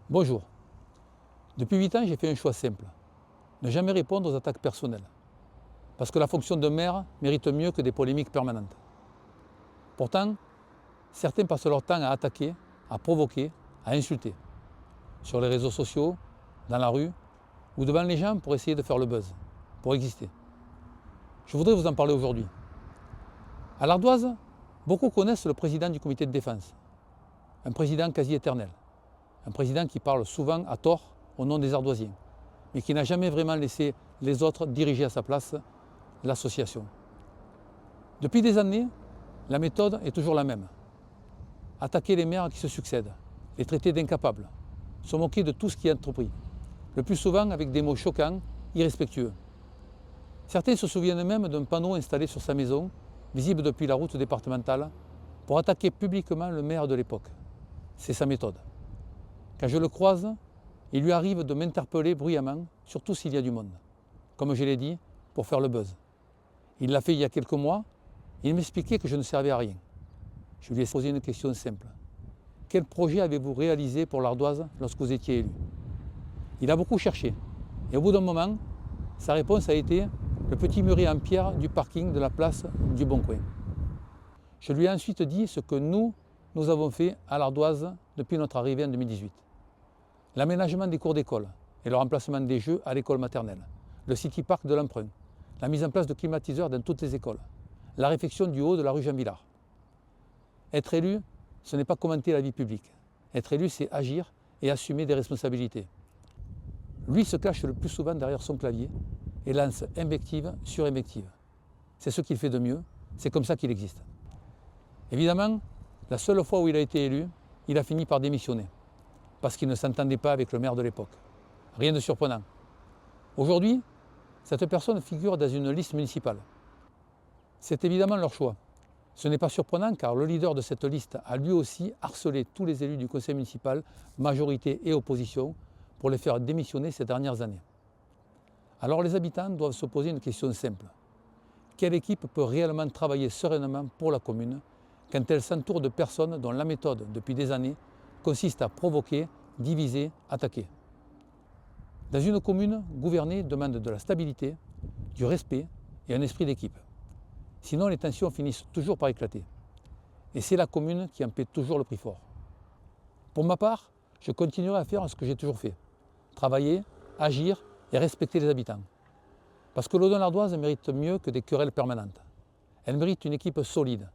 Bonjour. Depuis 8 ans, j'ai fait un choix simple. Ne jamais répondre aux attaques personnelles. Parce que la fonction de maire mérite mieux que des polémiques permanentes. Pourtant, certains passent leur temps à attaquer, à provoquer, à insulter. Sur les réseaux sociaux, dans la rue ou devant les gens pour essayer de faire le buzz, pour exister. Je voudrais vous en parler aujourd'hui. À l'Ardoise, beaucoup connaissent le président du comité de défense. Un président quasi éternel. Un président qui parle souvent à tort au nom des Ardoisiens, mais qui n'a jamais vraiment laissé les autres diriger à sa place l'association. Depuis des années, la méthode est toujours la même. Attaquer les maires qui se succèdent, les traiter d'incapables, se moquer de tout ce qui est entrepris, le plus souvent avec des mots choquants, irrespectueux. Certains se souviennent même d'un panneau installé sur sa maison, visible depuis la route départementale, pour attaquer publiquement le maire de l'époque. C'est sa méthode. Quand je le croise, il lui arrive de m'interpeller bruyamment, surtout s'il y a du monde. Comme je l'ai dit, pour faire le buzz. Il l'a fait il y a quelques mois, il m'expliquait que je ne servais à rien. Je lui ai posé une question simple. Quel projet avez-vous réalisé pour l'Ardoise lorsque vous étiez élu? Il a beaucoup cherché, et au bout d'un moment, sa réponse a été le petit muret en pierre du parking de la place du Bon-Coin. Je lui ai ensuite dit ce que nous avons fait à l'Ardoise depuis notre arrivée en 2018. L'aménagement des cours d'école et le remplacement des jeux à l'école maternelle, le City Park de l'Emprunt, la mise en place de climatiseurs dans toutes les écoles, la réfection du haut de la rue Jean Villard. Être élu, ce n'est pas commenter la vie publique. Être élu, c'est agir et assumer des responsabilités. Lui se cache le plus souvent derrière son clavier et lance invective sur invective. C'est ce qu'il fait de mieux, c'est comme ça qu'il existe. Évidemment, la seule fois où il a été élu, il a fini par démissionner, parce qu'il ne s'entendait pas avec le maire de l'époque. Rien de surprenant. Aujourd'hui, cette personne figure dans une liste municipale. C'est évidemment leur choix. Ce n'est pas surprenant car le leader de cette liste a lui aussi harcelé tous les élus du conseil municipal, majorité et opposition, pour les faire démissionner ces dernières années. Alors les habitants doivent se poser une question simple. Quelle équipe peut réellement travailler sereinement pour la commune quand elle s'entoure de personnes dont la méthode, depuis des années, consiste à provoquer, diviser, attaquer? Dans une commune, gouverner demande de la stabilité, du respect et un esprit d'équipe. Sinon, les tensions finissent toujours par éclater. Et c'est la commune qui en paie toujours le prix fort. Pour ma part, je continuerai à faire ce que j'ai toujours fait. Travailler, agir et respecter les habitants. Parce que l'Odon-l'Ardoise mérite mieux que des querelles permanentes. Elle mérite une équipe solide,